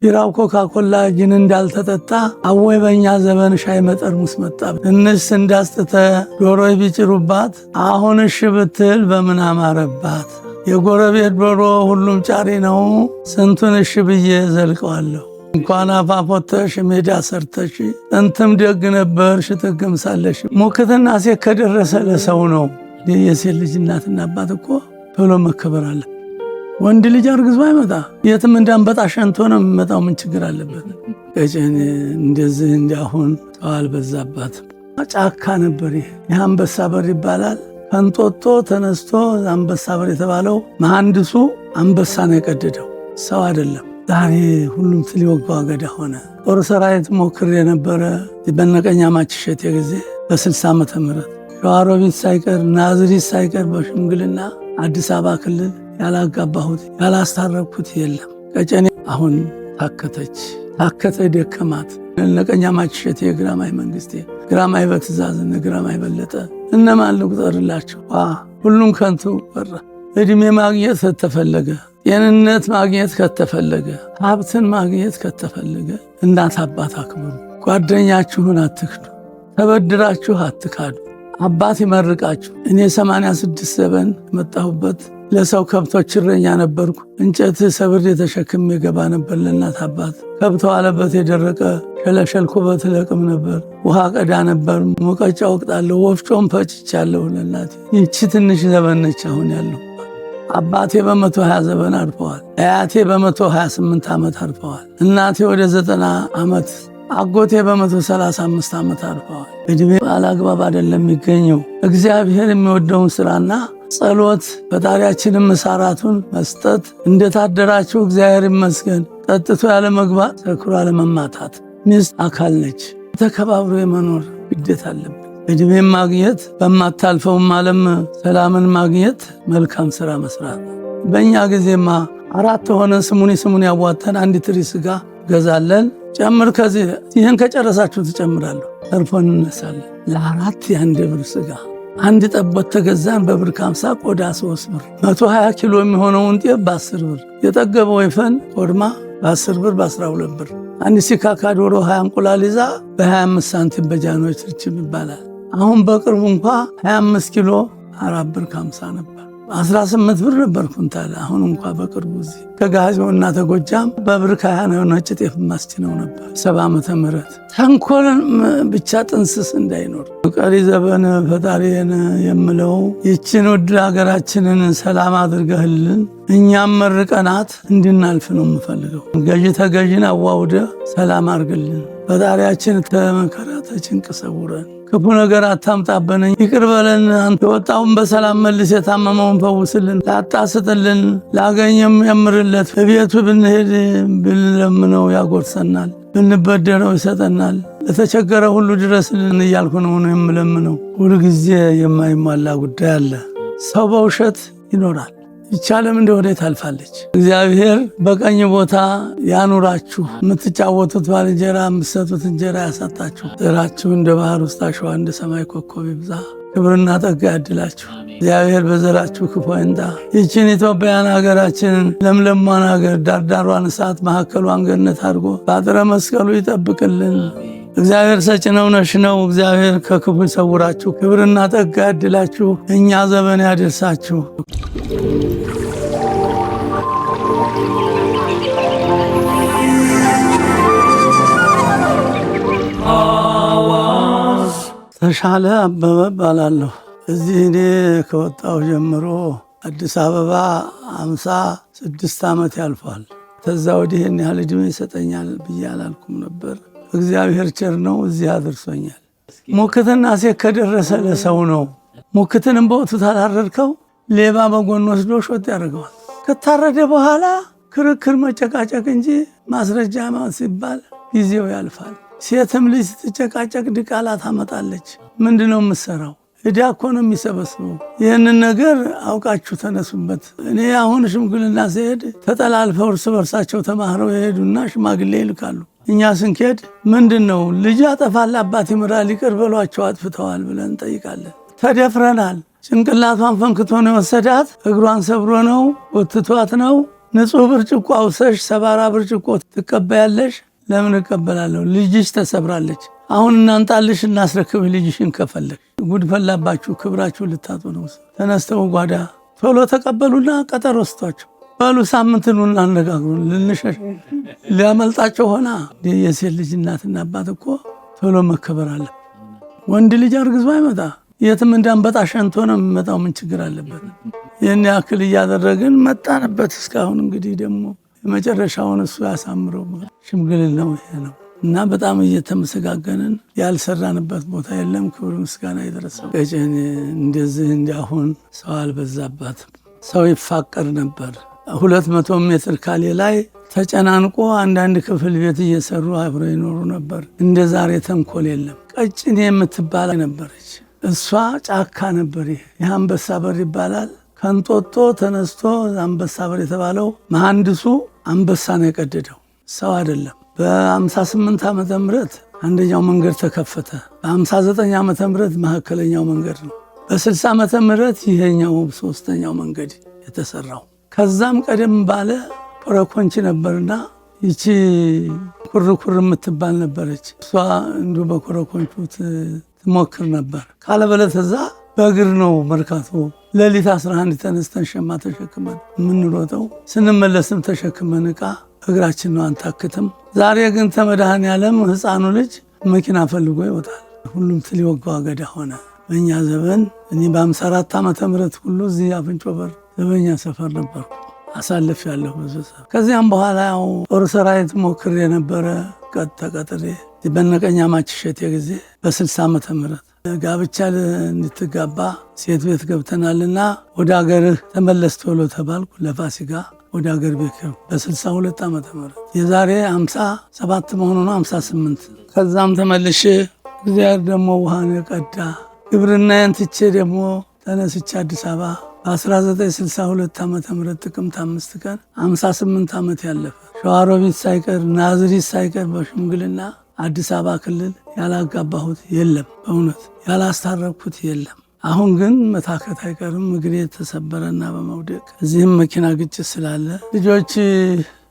ቢራው ኮካኮላ ጅን እንዳልተጠጣ አወይ በእኛ ዘመን ሻይ መጠርሙስ መጣ። እንስ እንዳስጥተ ዶሮ ቢጭሩባት አሁን እሺ ብትል በምን አማረባት። የጎረቤት ዶሮ ሁሉም ጫሪ ነው ስንቱን እሺ ብዬ ዘልቀዋለሁ። እንኳን አፋፎተሽ ሜዳ ሰርተሽ እንትም ደግ ነበርሽ ጥግም ሳለሽ። ሙክትና ሴት ከደረሰ ለሰው ነው። የሴት ልጅ እናትና አባት እኮ ቶሎ መከበር አለ። ወንድ ልጅ አርግዞ አይመጣ የትም እንዳንበጣ ሸንቶ ነው የሚመጣው። ምን ችግር አለበት? ቀጨኔ እንደዚህ እንዲያሁን ተዋል በዛባት ጫካ ነበር። ይህ አንበሳ በር ይባላል። ከንጦጦ ተነስቶ አንበሳ በር የተባለው መሐንዲሱ አንበሳ ነው የቀደደው፣ ሰው አይደለም። ዛሬ ሁሉም ትል ወጋው አገዳ ሆነ። ጦር ሰራዊት ሞክር የነበረ በነቀኛማች እሸቴ ጊዜ በ60 ዓመተ ምህረት ሸዋሮቢት ሳይቀር ናዝሪት ሳይቀር በሽምግልና አዲስ አበባ ክልል ያላጋባሁት ያላስታረኩት የለም። ቀጨኔ አሁን ታከተች ደከማት። ነቀኛማች እሸቴ፣ ግራማይ መንግስቴ፣ ግራማይ በትእዛዝ፣ ግራማይ በለጠ እነማን ልቁጠርላቸው? ሁሉም ከንቱ ቀረ። እድሜ ማግኘት ከተፈለገ፣ ጤንነት ማግኘት ከተፈለገ፣ ሀብትን ማግኘት ከተፈለገ እናት አባት አክብሩ። ጓደኛችሁን አትክዱ። ተበድራችሁ አትካዱ። አባት ይመርቃችሁ። እኔ 86 ዘመን መጣሁበት ለሰው ከብቶች እረኛ ነበርኩ። እንጨት ሰብሬ ተሸክሜ ገባ ነበር ለእናት አባት። ከብተው አለበት የደረቀ ሸለሸልኩበት ለቅም ነበር። ውሃ ቀዳ ነበር። ሙቀጫ ወቅጣለሁ። ወፍጮም ፈጭቻለሁ ለእናቴ። ይቺ ትንሽ ዘመን ነች አሁን ያለሁ። አባቴ በ120 ዘመን አርፈዋል። አያቴ በ128 ዓመት አርፈዋል። እናቴ ወደ 90 ዓመት፣ አጎቴ በ135 ዓመት አርፈዋል። እድሜ አላግባብ አይደለም የሚገኘው። እግዚአብሔር የሚወደውን ስራና ጸሎት፣ ፈጣሪያችንን መሳራቱን መስጠት። እንደታደራችሁ እግዚአብሔር ይመስገን። ጠጥቶ ያለ መግባት፣ ሰክሮ ያለ መማታት ሚስት አካል ነች። ተከባብሮ የመኖር ግዴታ አለብን። እድሜን ማግኘት፣ በማታልፈውም ዓለም ሰላምን ማግኘት፣ መልካም ስራ መስራት። በእኛ ጊዜማ 4 ሆነ ስሙን ያዋተን 1 ትሪ ስጋ ገዛለን። ጨምር ከዚህ ይህን ከጨረሳችሁ ትጨምራለሁ። ተርፎን እንነሳለን። ለ4 የ1 ብር ስጋ 1 ጠቦት ተገዛን በብር 50፣ ቆዳ 3 ብር። 120 ኪሎ የሚሆነውን ጤፍ በ10 ብር። የጠገበ ወይፈን ቆድማ በ10 ብር በ12 ብር። 1 ሲካካ ዶሮ 20 እንቁላል ይዛ በ25 ሳንቲም በጃኖች ትርችም ይባላል። አሁን በቅርቡ እንኳ 25 ኪሎ 4 ብር ከ50 ነበር። 18 ብር ነበር ኩንታል። አሁን እንኳ በቅርቡ እዚህ ከጋዜውና ተጎጃም በብር ከ20 ነው ነጭ ጤፍ ማስችነው ነበር። 70 ዓመተ ምህረት ተንኮልን ብቻ ጥንስስ እንዳይኖር ቀሪ ዘበን ፈጣሪን የምለው ይችን ውድ ሀገራችንን ሰላም አድርገህልን እኛም መርቀናት እንድናልፍ ነው የምፈልገው። ገዢ ተገዢን አዋውደ ሰላም አድርግልን። ፈጣሪያችን ተመከራ ተጭንቅ ሰውረን፣ ክፉ ነገር አታምጣብን፣ ይቅር በለን። አንተ የወጣውን በሰላም መልስ፣ የታመመውን ፈውስልን፣ ላጣ ስጥልን፣ ላገኘም ያምርለት። በቤቱ ብንሄድ ብንለምነው ያጎርሰናል፣ ብንበደረው ይሰጠናል። ለተቸገረ ሁሉ ድረስልን እያልኩ ነው የምለምነው። ሁልጊዜ የማይሟላ ጉዳይ አለ። ሰው በውሸት ይኖራል። ይቻለም እንደሆነ ታልፋለች። እግዚአብሔር በቀኝ ቦታ ያኑራችሁ። የምትጫወቱት ባልንጀራ የምትሰጡት እንጀራ ያሳጣችሁ። ዘራችሁ እንደ ባህር ውስጥ አሸዋ እንደ ሰማይ ኮከብ ይብዛ። ክብርና ጸጋ ያድላችሁ። እግዚአብሔር በዘራችሁ ክፉ አይንጣ። ይችን ኢትዮጵያን ሀገራችንን ለምለሟን ሀገር ዳርዳሯን እሳት ማዕከሏን ገነት አድርጎ በአጥረ መስቀሉ ይጠብቅልን። እግዚአብሔር ሰጭ ነው ነሽ ነው። እግዚአብሔር ከክፉ ይሰውራችሁ። ክብርና ጸጋ ያድላችሁ። እኛ ዘመን ያደርሳችሁ። ተሻለ አበበ እባላለሁ። እዚህ እኔ ከወጣሁ ጀምሮ አዲስ አበባ 56 ዓመት ያልፏል። ከዛ ወዲህ ይህን ያህል ዕድሜ ይሰጠኛል ብዬ አላልኩም ነበር። እግዚአብሔር ቸር ነው፣ እዚህ አድርሶኛል። ሙክትና ሴት ከደረሰ ለሰው ነው። ሙክትንም በወቅቱ ታላረድከው ሌባ በጎን ወስዶ ሾጥ ያደርገዋል። ከታረደ በኋላ ክርክር መጨቃጨቅ እንጂ ማስረጃ ሲባል ጊዜው ያልፋል። ሴትም ልጅ ስትጨቃጨቅ ድቃላ ታመጣለች። ምንድነው የምትሰራው? ዕዳ እኮ ነው የሚሰበስበው። ይህንን ነገር አውቃችሁ ተነሱበት። እኔ አሁን ሽምግልና ሲሄድ ተጠላልፈው እርስ በርሳቸው ተማህረው የሄዱና ሽማግሌ ይልካሉ። እኛ ስንኬድ ምንድን ነው ልጅ አጠፋል አባት ይምራል ይቅር በሏቸው አጥፍተዋል ብለን እንጠይቃለን። ተደፍረናል። ጭንቅላቷን ፈንክቶ ነው የወሰዳት። እግሯን ሰብሮ ነው ወትቷት ነው ንጹህ ብርጭቆ አውሰሽ ሰባራ ብርጭቆ ትቀበያለሽ? ለምን እቀበላለሁ? ልጅሽ ተሰብራለች። አሁን እናንጣልሽ እናስረክብህ ልጅሽን ከፈለግ። ጉድ ፈላባችሁ፣ ክብራችሁ ልታጡ ነው። ተነስተው ጓዳ ቶሎ ተቀበሉና ቀጠሮ ስጧቸው። በሉ ሳምንት ኑ እናነጋግሩን። ልንሸሽ ሊያመልጣቸው ሆና። የሴት ልጅ እናትና አባት እኮ ቶሎ መከበር አለ። ወንድ ልጅ አርግዞ አይመጣ የትም እንዳንበጣ ሸንቶ ነው የሚመጣው። ምን ችግር አለበት? ይህን ያክል እያደረግን መጣንበት እስካሁን። እንግዲህ ደግሞ የመጨረሻውን እሱ ያሳምረው። ሽምግልናው ይሄ ነው እና በጣም እየተመሰጋገንን ያልሰራንበት ቦታ የለም። ክብር ምስጋና የደረሰው ቀጨኔ እንደዚህ እንዲያሁን ሰው አልበዛባትም። ሰው ይፋቀር ነበር። 200 ሜትር ካሌ ላይ ተጨናንቆ አንዳንድ ክፍል ቤት እየሰሩ አብረው ይኖሩ ነበር። እንደ ዛሬ ተንኮል የለም። ቀጭኔ የምትባል ነበረች። እሷ ጫካ ነበር። ይህ አንበሳ በር ይባላል። ከንጦጦ ተነስቶ አንበሳ በር የተባለው መሐንዲሱ አንበሳ ነው የቀደደው፣ ሰው አይደለም። በ58 ዓመተ ምህረት አንደኛው መንገድ ተከፈተ። በ59 ዓመተ ምህረት መካከለኛው መንገድ ነው። በ60 ዓመተ ምህረት ይሄኛው ሶስተኛው መንገድ የተሰራው። ከዛም ቀደም ባለ ኮረኮንች ነበርና ይቺ ኩርኩር የምትባል ነበረች። እሷ እንዲሁ በኮረኮንቹ ትሞክር ነበር። ካለበለተዛ በእግር ነው መርካቶ ሌሊት 11 ተነስተን ሸማ ተሸክመን የምንሮጠው። ስንመለስም ተሸክመን ዕቃ እግራችን ነው አንታክትም። ዛሬ ግን ተመድኃኔዓለም ሕፃኑ ልጅ መኪና ፈልጎ ይወጣል። ሁሉም ትል የወጋው አገዳ ሆነ። በእኛ ዘመን እኔ በ54 ዓመተ ምህረት ሁሉ እዚህ አፍንጮ በር ዘበኛ ሰፈር ነበርኩ። አሳልፍ ያለሁ ብዙ ሰዓት። ከዚያም በኋላ ያው ጦር ሰራዊት ሞክሬ የነበረ ተቀጥሬ በነቀኛማች እሸቴ ጊዜ በ60 ዓመተ ምህረት ጋብቻ እንድትጋባ ሴት ቤት ገብተናልና ወደ አገርህ ተመለስ ቶሎ ተባልኩ። ለፋሲካ ወደ አገር ቤት በ62 ዓመተ ምህረት የዛሬ 57 መሆኑ ነው 58። ከዛም ተመልሼ እግዚአብሔር ደግሞ ውሃን የቀዳ ግብርናዬን ትቼ ደግሞ ተነስቼ አዲስ አበባ በ1962 ዓመተ ምህረት ጥቅምት 5 ቀን 58 ዓመት ያለፈ ሸዋሮቢት ሳይቀር ናዝሪት ሳይቀር በሽምግልና አዲስ አበባ ክልል ያላጋባሁት የለም። በእውነት ያላስታረኩት የለም። አሁን ግን መታከት አይቀርም። እግሬ ተሰበረና በመውደቅ እዚህም መኪና ግጭት ስላለ ልጆች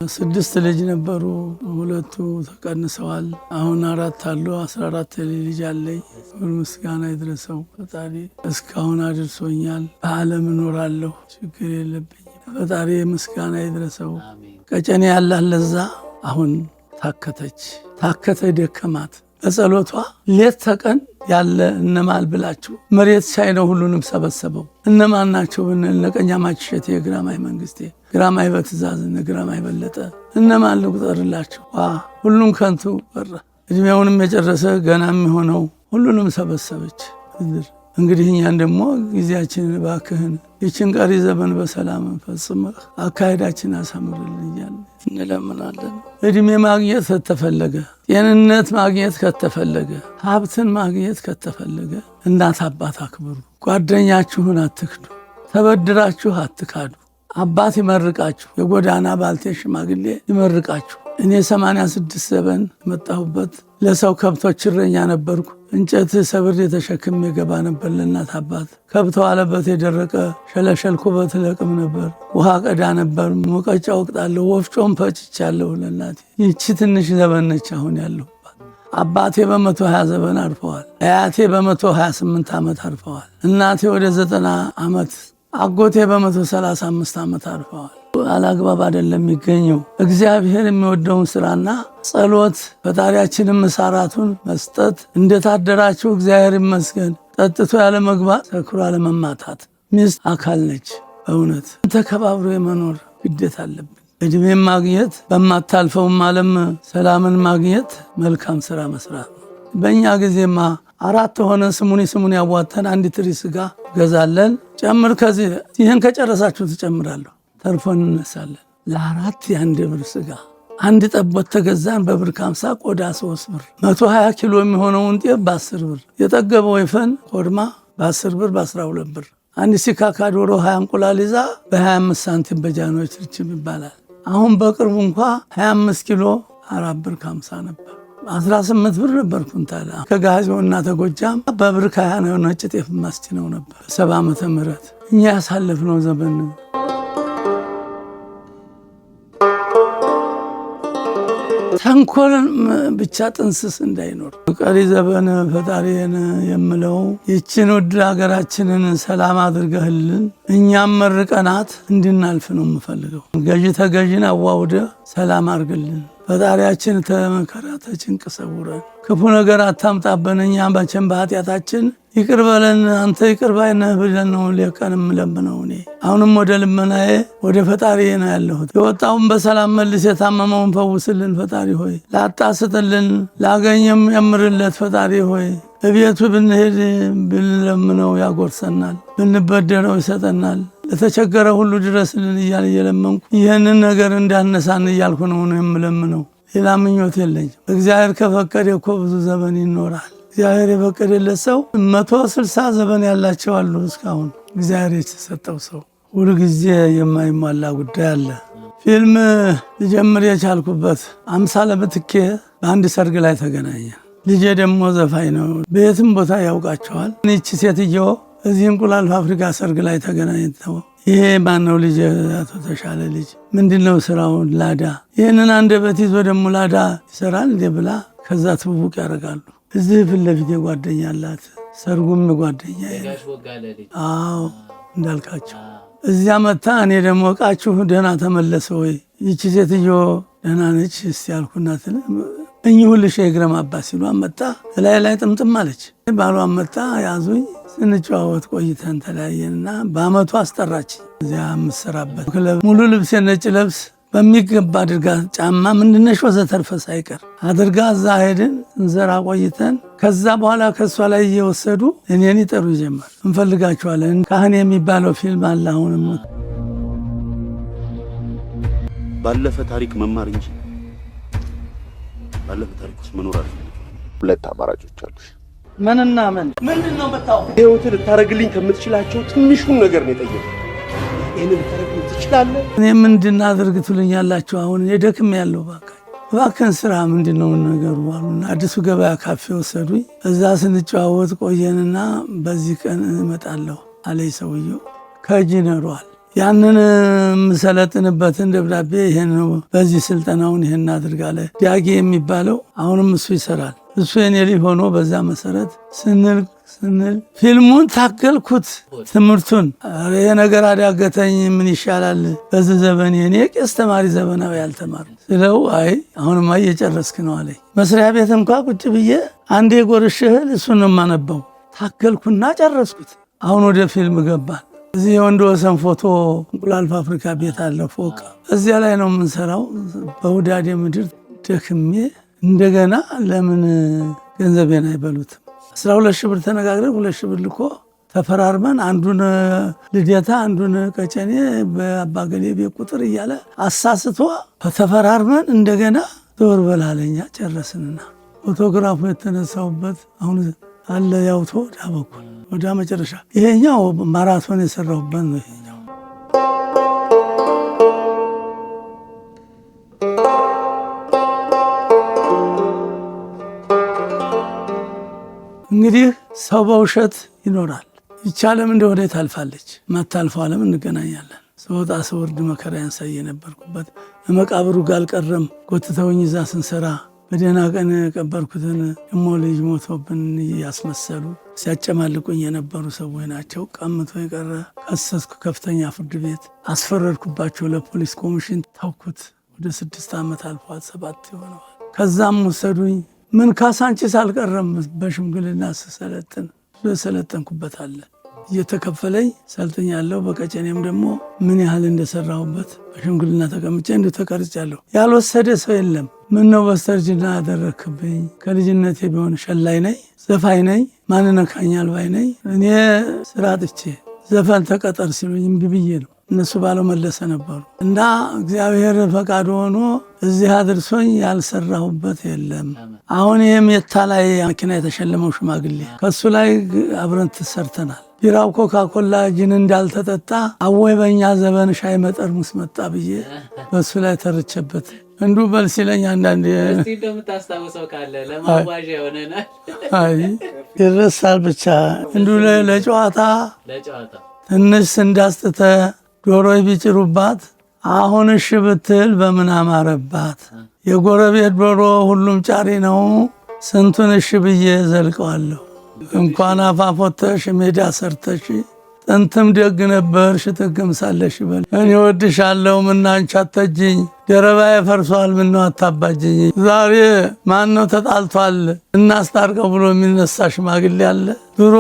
6 ልጅ ነበሩ፣ 2 ተቀንሰዋል። አሁን 4 አሉ። 14 ልጅ አለኝ። ምስጋና ይድረሰው ፈጣሪ እስካሁን አድርሶኛል። በዓለም እኖራለሁ፣ ችግር የለብኝ። ፈጣሪ ምስጋና ይድረሰው። ቀጨኔ ያላት ለዛ አሁን ታከተ ደከማት። በጸሎቷ ሌት ተቀን ያለ እነማል ብላችሁ መሬት ሳይ ነው ሁሉንም ሰበሰበው። እነማን ናቸው ብንል ቀኛማች እሸቴ፣ ግራማይ መንግስቴ፣ ግራማይ በትእዛዝ፣ ግራማይ በለጠ። እነማን ልቁጠርላችሁ? ሁሉም ከንቱ ቀረ። እድሜውንም የጨረሰ ገና የሚሆነው ሁሉንም ሰበሰበች። እንግዲህ እኛን ደግሞ ጊዜያችንን እባክህን ይችን ቀሪ ዘመን በሰላም ፈጽመህ አካሄዳችን አሳምርልን እያልን እንለምናለን። እድሜ ማግኘት ከተፈለገ፣ ጤንነት ማግኘት ከተፈለገ፣ ሀብትን ማግኘት ከተፈለገ እናት አባት አክብሩ። ጓደኛችሁን አትክዱ። ተበድራችሁ አትካዱ። አባት ይመርቃችሁ። የጎዳና ባልቴት ሽማግሌ ይመርቃችሁ። እኔ 86 ዘመን መጣሁበት። ለሰው ከብቶች እረኛ ነበርኩ። እንጨት ሰብሬ ተሸክሜ ገባ ነበር ለእናት አባት። ከብት ዋለበት የደረቀ ሸለሸል ኩበት ለቅም ነበር። ውሃ ቀዳ ነበር። ሙቀጫ ወቅጣለሁ። ወፍጮም ፈጭቻለሁ ለእናቴ። ይቺ ትንሽ ዘመን ነች አሁን ያለሁባት። አባቴ በ120 ዘመን አርፈዋል። አያቴ በ128 ዓመት አርፈዋል። እናቴ ወደ 90 ዓመት፣ አጎቴ በ135 ዓመት አርፈዋል። አላግባብ አይደለም የሚገኘው። እግዚአብሔር የሚወደውን ስራና ጸሎት፣ ፈጣሪያችንን ምሳራቱን መስጠት። እንደታደራችሁ እግዚአብሔር ይመስገን። ጠጥቶ ያለ መግባት፣ ሰክሮ ያለ መማታት። ሚስት አካል ነች። በእውነት ተከባብሮ የመኖር ግዴታ አለብን። እድሜን ማግኘት፣ በማታልፈውም ዓለም ሰላምን ማግኘት፣ መልካም ስራ መስራት። በእኛ ጊዜማ 4 ሆነ ስሙኒ ያዋተን 1 ትሪ ስጋ ገዛለን። ጨምር ከዚህ ይህን ከጨረሳችሁ ትጨምራለሁ። ተርፎን እንነሳለን። ለ4 የ1 ብር ስጋ 1 ጠቦት ተገዛን በብር 50፣ ቆዳ 3 ብር። 120 ኪሎ የሚሆነውን ጤፍ በ10 ብር። የጠገበ ወይፈን ኮድማ በ10 ብር፣ በ12 ብር። 1 ሲካካ ዶሮ 20 እንቁላል ይዛ በ25 ሳንቲም በጃኖች ርችም ይባላል። አሁን በቅርቡ እንኳ 25 ኪሎ 4 ብር 50 ነበር። 18 ብር ነበር ኩንታል። ከጋዜውና ተጎጃም በብር 20 ነው ነጭ ጤፍ ማስችነው ነበር። 70 ዓመተ ምህረት እኛ ያሳለፍነው ዘመን ተንኮልን ብቻ ጥንስስ እንዳይኖር ቀሪ ዘበን ፈጣሪን የምለው ይችን ውድ ሀገራችንን ሰላም አድርገህልን እኛም መርቀናት እንድናልፍ ነው የምፈልገው። ገዢ ተገዢን አዋውደ ሰላም አድርግልን። ፈጣሪያችን ተመከራ ተጭንቅ ሰውረን፣ ክፉ ነገር አታምጣብን። እኛ መቼም በኃጢአታችን ይቅር በለን አንተ ይቅር ባይ ነህ ብለን ነው ሊቀን የምለምነው። እኔ አሁንም ወደ ልመናዬ ወደ ፈጣሪ ነው ያለሁት። የወጣውን በሰላም መልስ፣ የታመመውን ፈውስልን ፈጣሪ ሆይ። ላጣ ስጥልን፣ ላገኘም ያምርለት ፈጣሪ ሆይ። እቤቱ ብንሄድ ብንለምነው ያጎርሰናል፣ ብንበደረው ይሰጠናል። ለተቸገረ ሁሉ ድረስልን እያል እየለመንኩ ይህንን ነገር እንዳነሳን እያልኩ ነው የምለምነው። ሌላ ምኞት የለኝም። እግዚአብሔር ከፈቀደ እኮ ብዙ ዘመን ይኖራል። እግዚአብሔር የፈቀደለት ሰው 160 ዘመን ያላቸው አሉ። እስካሁን እግዚአብሔር የተሰጠው ሰው ሁሉ ጊዜ የማይሟላ ጉዳይ አለ። ፊልም ልጀምር የቻልኩበት አምሳለ ምትኬ በአንድ ሰርግ ላይ ተገናኘ። ልጄ ደግሞ ዘፋኝ ነው፣ በየትም ቦታ ያውቃቸዋል። ይቺ ሴትዮ እዚህ እንቁላል ፋብሪካ ሰርግ ላይ ተገናኝተው ይሄ ማነው ልጅ አቶ ተሻለ ልጅ ምንድነው ስራው? ላዳ ይህንን አንደበት ይዞ ደግሞ ላዳ ይሰራል እንዴ ብላ ከዛ ትውውቅ ያደርጋሉ። እዚህ ፊት ለፊት ጓደኛ አላት፣ ሰርጉም ጓደኛ። አዎ እንዳልካቸው እዚያ መታ። እኔ ደግሞ እቃችሁ ደህና ተመለሰ ወይ? ይቺ ሴትዮ ደህና ነች እስቲ ያልኩናት እኚሁልሽ የግረም አባት ሲሉ መጣ። ላይ ጥምጥም አለች። ባሏን መጣ፣ ያዙኝ። ስንጨዋወት ቆይተን ተለያየንና በአመቱ አስጠራች። እዚያ የምትሰራበት ሙሉ ልብስ የነጭ ለብስ በሚገባ አድርጋ ጫማ ምንድነሽ ወዘተርፈ ሳይቀር አድርጋ እዛ ሄድን። እንዘራ ቆይተን ከዛ በኋላ ከእሷ ላይ እየወሰዱ እኔን ይጠሩ ጀመር። እንፈልጋቸዋለን። ካህን የሚባለው ፊልም አለ። አሁንም ባለፈ ታሪክ መማር እንጂ ባለፈ ታሪክ ውስጥ መኖር አለ። ሁለት አማራጮች አሉሽ። ምንና ምን? ምንድነው መጣው? ህይወትን ልታረግልኝ ከምትችላቸው ትንሹን ነገር ነው የጠየቁት። ይሄንን ልታረግልኝ ትችላለህ? እኔ ምንድን አድርግ ትሉኛላችሁ? አሁን የደክም ያለው እባክህን ስራ ምንድነው ነገሩ አሉና አዲሱ ገበያ ካፌ ወሰዱኝ። እዛ ስንጨዋወት ቆየንና በዚህ ቀን እመጣለሁ አለኝ ሰውየው። ከእጅ ነሯል። ያንን የምሰለጥንበትን ደብዳቤ ይሄን በዚህ ስልጠናውን ይሄን አድርጋለ ዲያጌ የሚባለው አሁንም እሱ ይሰራል። እሱ የኔ ልጅ ሆኖ በዛ መሰረት ስንል ፊልሙን ታገልኩት። ትምህርቱን ይሄ ነገር አዳገተኝ። ምን ይሻላል በዚህ ዘመን የኔ ቄስ ተማሪ ዘመናዊ ያልተማሩ ስለው አይ አሁንማ እየጨረስክ ነው አለኝ። መስሪያ ቤት እንኳ ቁጭ ብዬ አንዴ ጎርሽህል እሱን ነው የማነበው። ታገልኩና ጨረስኩት። አሁን ወደ ፊልም ገባን። እዚህ የወንድ ወሰን ፎቶ እንቁላል ፋብሪካ ቤት አለ ፎቅ፣ እዚያ ላይ ነው የምንሰራው። በውዳዴ ምድር ደክሜ እንደገና ለምን ገንዘቤን አይበሉትም? 12 ሺህ ብር ተነጋግረን 2 ሺህ ብር ልኮ ተፈራርመን አንዱን ልደታ አንዱን ቀጨኔ በአባገሌ ቤት ቁጥር እያለ አሳስቶ ተፈራርመን እንደገና ዞር በላለኛ ጨረስንና ፎቶግራፉ የተነሳውበት አሁን አለ ያውቶ ወዳ በኩል ወዳ መጨረሻ ይሄኛው ማራቶን የሰራሁበት ነው። ይሄኛው እንግዲህ ሰው በውሸት ይኖራል። ይቺ ዓለም እንደሆነ ታልፋለች። ማታልፈው ዓለም እንገናኛለን። ስወጣ ስወርድ መከራ ያንሳይ የነበርኩበት መቃብሩ ጋር አልቀረም። ጎትተውኝ እዛ ስንሰራ በደህና ቀን የቀበርኩትን እሞ ልጅ ሞቶብን ያስመሰሉ ሲያጨማልቁኝ የነበሩ ሰዎች ናቸው። ቀምቶ የቀረ ከሰስኩ። ከፍተኛ ፍርድ ቤት አስፈረድኩባቸው። ለፖሊስ ኮሚሽን ታውኩት። ወደ 6 ዓመት አልፏል፣ 7 ይሆነዋል። ከዛም ወሰዱኝ። ምን ካሳንቺስ አልቀረም። በሽምግልና ስሰለጥን ሰለጠንኩበት አለ እየተከፈለኝ ሰልጥኛለሁ። በቀጨኔም ደግሞ ምን ያህል እንደሰራሁበት በሽምግልና ተቀምጬ እንዲሁ ተቀርጫለሁ። ያልወሰደ ሰው የለም። ምን ነው በስተርጅና ያደረክብኝ? ከልጅነቴ ቢሆን ሸላይ ነኝ፣ ዘፋኝ ነኝ፣ ማንነካኛል ባይ ነኝ። እኔ ስራ አጥቼ ዘፈን ተቀጠር ሲሉኝ እምቢ ብዬ ነው። እነሱ ባለው መለሰ ነበሩ እና እግዚአብሔር ፈቃድ ሆኖ እዚህ አድርሶኝ ያልሰራሁበት የለም። አሁን ይህም የታ ላይ መኪና የተሸለመው ሽማግሌ ከሱ ላይ አብረን ትሰርተናል። ቢራው ኮካኮላ ጅን እንዳልተጠጣ አወይ በኛ ዘመን ሻይ መጠርሙስ መጣ ብዬ በሱ ላይ ተርቸበት እንዱ በል ሲለኝ አንዳንዴ እስቲ እንደምታስታውሰው ካለ ለማዋዣ ይሆነናል። አይ ይረሳል ብቻ እንዱ ለጨዋታ ትንሽ እንዳስጥተ ዶሮ ቢጭሩባት አሁን እሺ ብትል በምን አማረባት። የጎረቤት ዶሮ ሁሉም ጫሪ ነው። ስንቱን እሺ ብዬ ዘልቀዋለሁ። እንኳን አፋፎተሽ ሜዳ ሰርተሽ ጥንትም ደግ ነበርሽ ጥግም ሳለሽ በል። እኔ ወድሻለሁ ምነው አንቺ አትተጂኝ፣ ደረባዬ ፈርሷል ምነው አታባጅኝ። ዛሬ ማነው ተጣልቷል እናስታርቀው ብሎ የሚነሳ ሽማግሌ አለ? ድሮ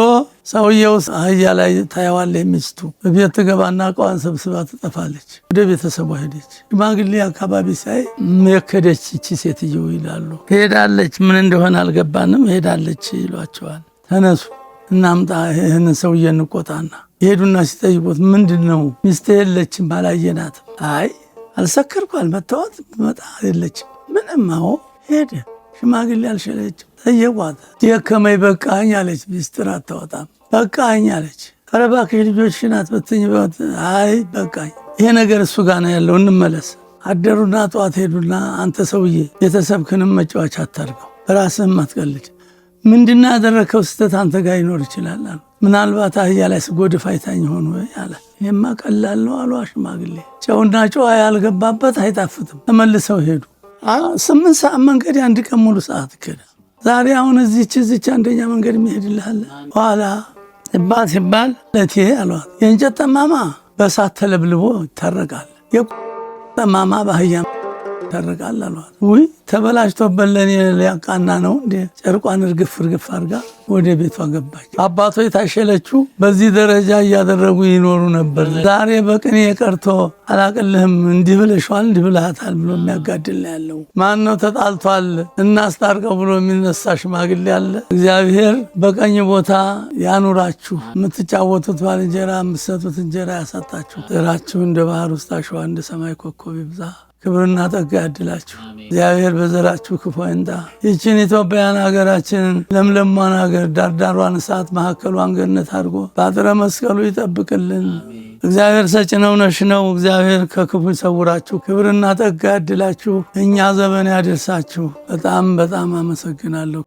ሰውየው አህያ ላይ ታየዋለህ ሚስቱ ቤት ትገባና እቃዋን ሰብስባ ትጠፋለች። ወደ ቤተሰቧ ሄደች። ሽማግሌ አካባቢ ሳይ የከደች እቺ ሴትዮ ይላሉ። ሄዳለች፣ ምን እንደሆነ አልገባንም፣ ሄዳለች ይሏቸዋል። ተነሱ እናምጣ ይህን ሰውዬ እንቆጣና ይሄዱና ሲጠይቁት ምንድን ነው? ሚስቴ የለችም አላየናትም። አይ አልሰከርኩ አልመታወት መጣ የለችም። ምንም አዎ ሄደ። ሽማግሌ አልሸለችም። ጠየቋት። ደከመኝ በቃኝ አለች። ሚስጥር አታወጣም። በቃኝ አለች። ኧረ እባክሽ ልጆችሽን አትበትኝ። አይ በቃኝ። ይሄ ነገር እሱ ጋር ነው ያለው፣ እንመለስ። አደሩና ጠዋት ሄዱና አንተ ሰውዬ ቤተሰብክንም መጫወቻ አታርገው፣ ራስህም አትቀልድ። ምንድነው ያደረከው ስህተት አንተ ጋር ይኖር ይችላል አሉ። ምናልባት አህያ ላይ ስጎድፍ አይታኝ ሆኖ አለ። ይሄማ ቀላል ነው አሉ ሽማግሌ። ጨውና ጨዋ ያልገባበት አይጣፍጥም። ተመልሰው ሄዱ። 8 ሰዓት መንገድ አንድ ቀን ሙሉ ሰዓት ይከዳ። ዛሬ አሁን እዚች አንደኛ መንገድ የሚሄድልሃል። ኋላ ሲባል ለቴ አሏት የእንጨት ጠማማ በእሳት ተለብልቦ ይታረቃል፣ ጠማማ በአህያ ይታረቃል አሏት። ውይ ተበላሽቶበት ለኔ ሊያቃና ነው እንዴ? ጨርቋን እርግፍ አርጋ ወደ ቤቷ ገባች። አባቶ የታሸለችው በዚህ ደረጃ እያደረጉ ይኖሩ ነበር። ዛሬ በቅኔ ቀርቶ አላቅልህም እንዲህ ብለሽዋል እንዲህ ብለሃታል ብሎ የሚያጋድል ነው ያለው። ማን ነው ተጣልቷል እናስታርቀው ብሎ የሚነሳ ሽማግሌ አለ? እግዚአብሔር በቀኝ ቦታ ያኑራችሁ። የምትጫወቱት ባልንጀራ የምትሰጡት እንጀራ ያሳጣችሁ። ዘራችሁ እንደ ባህር ውስጥ አሸዋ እንደ ሰማይ ኮከብ ይብዛ። ክብርና ጸጋ ያድላችሁ። እግዚአብሔር በዘራችሁ ክፉ አይንጣ። ይህችን ኢትዮጵያን ሀገራችንን ለምለሟን ሀገር ዳርዳሯን እሳት ማዕከሏን ገነት አድርጎ በአጥረ መስቀሉ ይጠብቅልን። እግዚአብሔር ሰጭ ነው ነሽ ነው። እግዚአብሔር ከክፉ ይሰውራችሁ። ክብርና ጸጋ ያድላችሁ። እኛ ዘመን ያደርሳችሁ። በጣም አመሰግናለሁ።